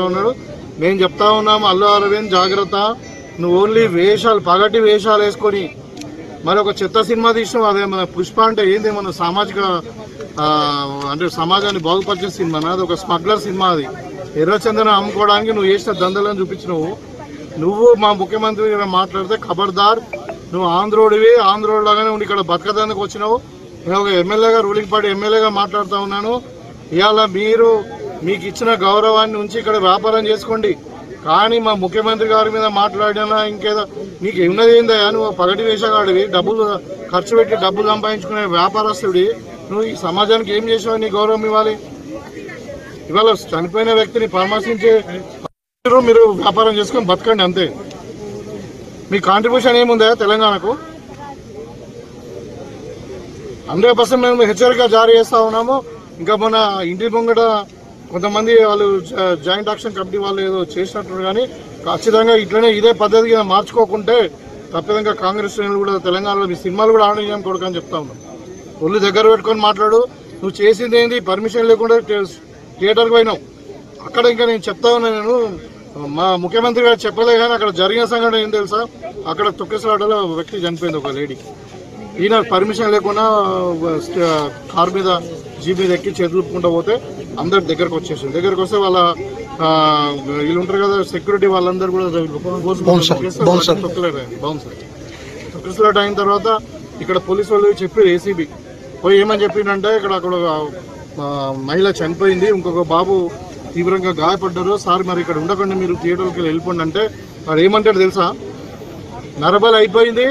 ఉన్నాడు. నేను చెప్తా ఉన్నాము అల్లు అరవింద్ జాగ్రత్త, నువ్వు ఓన్లీ వేషాలు పగటి వేషాలు వేసుకొని మరి ఒక చెత్త సినిమా తీసినావు. అదే మన పుష్ప అంటే ఏంది, మన సామాజిక అంటే సమాజాన్ని బాగుపరిచే సినిమా, అది ఒక స్మగ్లర్ సినిమా. అది ఎర్రచందనం అమ్ముకోవడానికి నువ్వు చేసిన దందలను చూపించినావు. నువ్వు మా ముఖ్యమంత్రి మాట్లాడితే ఖబర్దార్, నువ్వు ఆంధ్రోడివి, ఆంధ్రోడ్ లాగానే ఉండి ఇక్కడ బతకదానికి వచ్చినావు. నేను ఒక ఎమ్మెల్యేగా, రూలింగ్ పార్టీ ఎమ్మెల్యేగా మాట్లాడుతూ ఉన్నాను. ఇవాళ మీకు ఇచ్చిన గౌరవాన్ని ఉంచి ఇక్కడ వ్యాపారం చేసుకోండి, కానీ మా ముఖ్యమంత్రి గారి మీద మాట్లాడినా ఇంకేదో నీకు ఉన్నది ఏందా? నువ్వు పగటి వేషగాడివి, డబ్బులు ఖర్చు పెట్టి డబ్బులు సంపాదించుకునే వ్యాపారస్తుడి, నువ్వు ఈ సమాజానికి ఏం చేసావు? నీ గౌరవం ఇవ్వాలి. ఇవాళ చనిపోయిన వ్యక్తిని పరామర్శించే మీరు వ్యాపారం చేసుకొని బతకండి అంతే. మీ కాంట్రిబ్యూషన్ ఏముందా తెలంగాణకు? 100% మేము హెచ్చరిక జారీ చేస్తా ఉన్నాము. ఇంకా మన ఇంటి ముంగట కొంతమంది వాళ్ళు జాయింట్ యాక్షన్ కమిటీ వాళ్ళు ఏదో చేసినట్టు, కానీ ఖచ్చితంగా ఇట్లనే ఇదే పద్ధతిగా మార్చుకోకుంటే తప్పదంగా కాంగ్రెస్ శ్రేణులు కూడా తెలంగాణలో మీ సినిమాలు కూడా ఆడడం కొడుకు అని చెప్తా ఉన్నాం. ఒళ్ళు దగ్గర పెట్టుకొని మాట్లాడు. నువ్వు చేసింది ఏంది? పర్మిషన్ లేకుండా థియేటర్కి పోయినావు. అక్కడ ఇంకా నేను చెప్తా ఉన్నా, నేను మా ముఖ్యమంత్రి గారు చెప్పలే కానీ అక్కడ జరిగిన సంఘటన ఏం తెలుసా? అక్కడ తొక్కిసలాటలో వ్యక్తి చనిపోయింది, ఒక లేడీ. ఈయన పర్మిషన్ లేకుండా కార్ మీద జీప్ మీద ఎక్కి చేతులుపుకుంటూ పోతే అందరు దగ్గరకు వచ్చేసింది. దగ్గరకు వస్తే వాళ్ళ వీళ్ళు ఉంటారు కదా సెక్యూరిటీ, వాళ్ళందరూ కూడా తొక్కిసలాట అయిన తర్వాత ఇక్కడ పోలీసు వాళ్ళు చెప్పి ఏసీబీ పోయి ఏమని చెప్పిందంటే, అక్కడ మహిళ చనిపోయింది, ఇంకొక బాబు తీవ్రంగా గాయపడ్డారు సార్, మరి ఇక్కడ ఉండకుండా మీరు థియేటర్కి వెళ్ళిపోండి అంటే వాడు ఏమంటాడు తెలుసా? నరబలి అయిపోయింది,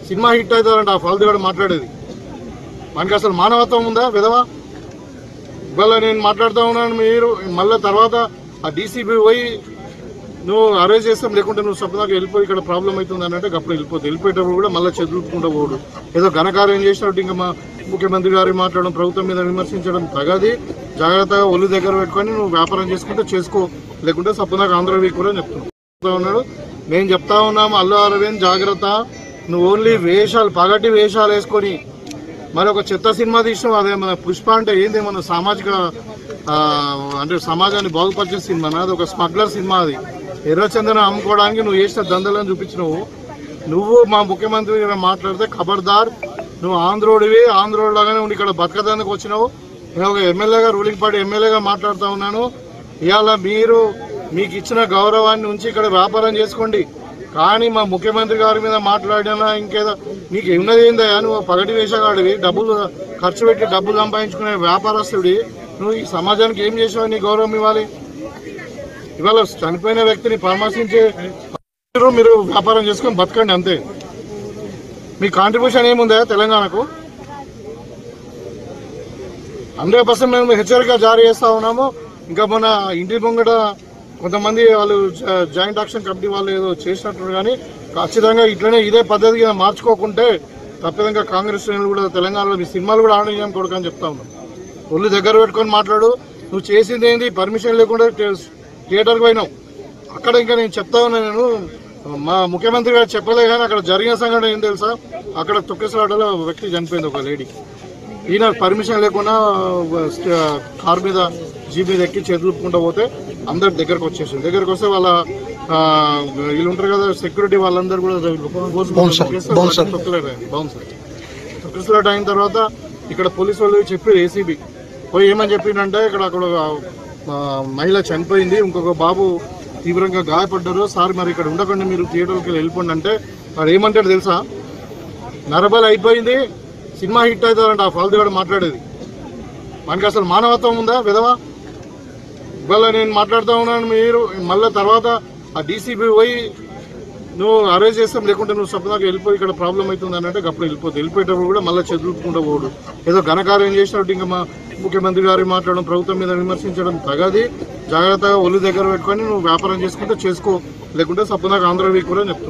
సినిమా హిట్ అవుతారంట. ఆ ఫాల్తు కూడా మాట్లాడేది. మనకి అసలు మానవత్వం ఉందా విధవా? ఇవాళ నేను మాట్లాడుతూ ఉన్నాను, మీరు మళ్ళీ తర్వాత ఆ డీసీబీ పోయి నువ్వు అరెస్ట్ చేస్తాం, లేకుంటే నువ్వు సొప్పదాకా వెళ్ళిపోయి ఇక్కడ ప్రాబ్లం అవుతుంది అని అంటే అప్పుడు వెళ్ళిపోయేటప్పుడు కూడా మళ్ళీ చదువుకుంటూ పోడు. ఏదో ఘనకార్యం చేసినట్టు ఇంకా మా ముఖ్యమంత్రి గారు మాట్లాడడం, ప్రభుత్వం మీద విమర్శించడం తగది. జాగ్రత్తగా ఒళ్ళు దగ్గర పెట్టుకొని నువ్వు వ్యాపారం చేసుకుంటే చేసుకో, లేకుంటే సొప్పదాకా ఆంధ్ర వీక్ కూడా చెప్తున్నా ఉన్నాడు. నేను చెప్తా ఉన్నాము అల్లు అరవింద్ జాగ్రత్త, నువ్వు ఓన్లీ వేషాలు పగటి వేషాలు వేసుకొని మరి ఒక చెత్త సినిమా తీసినావు. అదే మన పుష్ప అంటే ఏంది, మన సామాజిక అంటే సమాజాన్ని బాగుపరిచే సినిమా, అది ఒక స్మగ్లర్ సినిమా. అది ఎర్రచందనం అమ్ముకోవడానికి నువ్వు చేసిన దందలను చూపించినావు. నువ్వు మా ముఖ్యమంత్రి మాట్లాడితే ఖబర్దార్, నువ్వు ఆంధ్రోడివి, ఆంధ్రోడ్ లాగానే ఉండి ఇక్కడ బతకదానికి వచ్చినావు. నేను ఒక ఎమ్మెల్యేగా, రూలింగ్ పార్టీ ఎమ్మెల్యేగా మాట్లాడుతూ ఉన్నాను. ఇవాళ మీకు ఇచ్చిన గౌరవాన్ని ఉంచి ఇక్కడ వ్యాపారం చేసుకోండి, కానీ మా ముఖ్యమంత్రి గారి మీద మాట్లాడినా ఇంకేదో నీకు ఉన్నది ఏందా? నువ్వు పగటి వేషగాడివి, డబ్బులు ఖర్చు పెట్టి డబ్బులు సంపాదించుకునే వ్యాపారస్తుడి, నువ్వు ఈ సమాజానికి ఏం చేసావు? నీ గౌరవం ఇవ్వాలి. ఇవాళ చనిపోయిన వ్యక్తిని పరామర్శించే మీరు వ్యాపారం చేసుకొని బతకండి అంతే. మీ కాంట్రిబ్యూషన్ ఏముందా తెలంగాణకు? 100% మేము హెచ్చరిక జారీ చేస్తా ఉన్నాము. ఇంకా మన ఇంటి ముంగట కొంతమంది వాళ్ళు జాయింట్ యాక్షన్ కమిటీ వాళ్ళు ఏదో చేసినట్టు, కానీ ఖచ్చితంగా ఇట్లనే ఇదే పద్ధతిగా మార్చుకోకుంటే తప్పదంగా కాంగ్రెస్ శ్రేణులు కూడా తెలంగాణలో మీ సినిమాలు కూడా ఆడడం కొడుకు అని చెప్తా ఉన్నాం. ఒళ్ళు దగ్గర పెట్టుకొని మాట్లాడు. నువ్వు చేసింది ఏంది? పర్మిషన్ లేకుండా థియేటర్కి పోయినావు. అక్కడ ఇంకా నేను చెప్తా ఉన్నా, నేను మా ముఖ్యమంత్రి గారు చెప్పలే కానీ అక్కడ జరిగిన సంఘటన ఏం తెలుసా? అక్కడ తొక్కిసలాటలో వ్యక్తి చనిపోయింది, ఒక లేడీ. ఈయన పర్మిషన్ లేకుండా కార్ మీద జీప్ మీద ఎక్కి చేతులుపుకుంటూ పోతే అందరు దగ్గరకు వచ్చేసింది. దగ్గరకు వస్తే వాళ్ళ వీళ్ళు ఉంటారు కదా సెక్యూరిటీ, వాళ్ళందరూ కూడా తొక్కిసలాట అయిన తర్వాత ఇక్కడ పోలీసు వాళ్ళు చెప్పి ఏసీబీ పోయి ఏమని చెప్పిందంటే, అక్కడ మహిళ చనిపోయింది, ఇంకొక బాబు తీవ్రంగా గాయపడ్డారు సార్, మరి ఇక్కడ ఉండకుండా మీరు థియేటర్కి వెళ్ళిపోండి అంటే వాడు ఏమంటాడు తెలుసా? నరబలి అయిపోయింది, సినిమా హిట్ అవుతారంట. ఆ ఫాల్తు కూడా మాట్లాడేది. మనకి అసలు మానవత్వం ఉందా విధవా? ఇవాళ నేను మాట్లాడుతూ ఉన్నాను, మీరు మళ్ళీ తర్వాత ఆ డీసీబీ పోయి నువ్వు అరెస్ట్ చేస్తాం, లేకుంటే నువ్వు సొప్పదాకా వెళ్ళిపోయి ఇక్కడ ప్రాబ్లం అవుతుంది అని అంటే అప్పుడు వెళ్ళిపోయేటప్పుడు కూడా మళ్ళీ చదువుకుంటూ పోడు. ఏదో ఘనకార్యం చేసినట్టు ఇంకా మా ముఖ్యమంత్రి గారు మాట్లాడడం, ప్రభుత్వం మీద విమర్శించడం తగది. జాగ్రత్తగా ఒళ్ళు దగ్గర పెట్టుకొని నువ్వు వ్యాపారం చేసుకుంటే చేసుకో, లేకుంటే సొప్పదాకా ఆంధ్ర వీక్ కూడా చెప్తున్నావు.